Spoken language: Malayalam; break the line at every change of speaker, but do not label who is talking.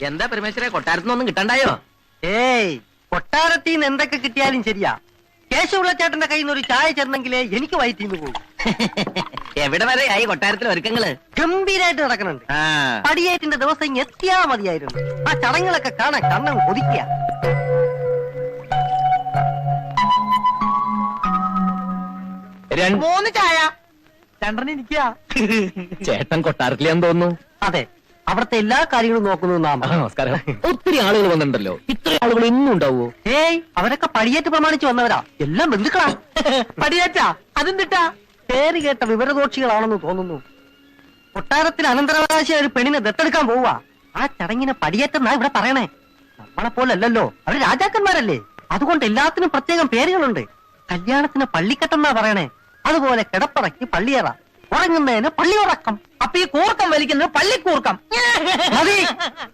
എന്താ പരമേശ്വരെ കൊട്ടാരത്തിനൊന്നും കിട്ടണ്ടായോ?
ഏയ്, കൊട്ടാരത്തിൽ നിന്ന് എന്തൊക്കെ കിട്ടിയാലും ശരിയാ. കേശവുള്ള ചേട്ടന്റെ കയ്യിൽ നിന്ന് ഒരു ചായ ചേർന്നെങ്കിലേ എനിക്ക് വയറ്റിന്ന് പോകും.
എവിടെ വരെ ആയി കൊട്ടാരത്തിൽ ഒരുക്കങ്ങള്?
ഗംഭീരായിട്ട് നടക്കുന്നുണ്ട്. പടിയേറ്റിന്റെ ദിവസം ഇങ്ങ് എത്തിയാ മതിയായിരുന്നു. ആ ചടങ്ങുകളൊക്കെ കാണാൻ കണ്ണം കൊതിക്കുക.
മൂന്ന് ചായ
രണ്ടെണ്ണം ഇരിക്കുക.
ചേട്ടൻ കൊട്ടാരത്തിലെന്ന് തോന്നുന്നു.
അതെ, അവിടുത്തെ എല്ലാ കാര്യങ്ങളും നോക്കുന്നു നാം.
നമസ്കാരം. ഒത്തിരി ആളുകൾ വന്നിട്ടുണ്ടല്ലോ. ഇത്ര ആളുകൾ ഇന്നും ഉണ്ടാവോ?
ഏയ്, അവരൊക്കെ പടിയേറ്റ് പ്രമാണിച്ച് വന്നവരാ. എല്ലാം ബന്ധുക്കളാ.
പടിയേറ്റാ? അതെന്തിട്ടാ?
പേര് കേട്ട വിവരദോക്ഷികളാണെന്ന് തോന്നുന്നു. കൊട്ടാരത്തിൽ അനന്തരാവകാശി ഒരു പെണ്ണിനെ ദത്തെടുക്കാൻ പോവാ. ആ ചടങ്ങിനെ പടിയേറ്റെന്നാ ഇവിടെ പറയണേ. നമ്മളെ പോലല്ലോ, അവര് രാജാക്കന്മാരല്ലേ. അതുകൊണ്ട് എല്ലാത്തിനും പ്രത്യേകം പേരുകളുണ്ട്. കല്യാണത്തിന് പള്ളിക്കെട്ടെന്നാ പറയണേ. അതുപോലെ കിടപ്പറയ്ക്ക് പള്ളിയറ, ഉറങ്ങുന്നതിന് പള്ളിയുറക്കം.
അപ്പൊ ഈ കൂർക്കം വലിക്കുന്നത് പള്ളിക്കൂർക്കം.
മതി,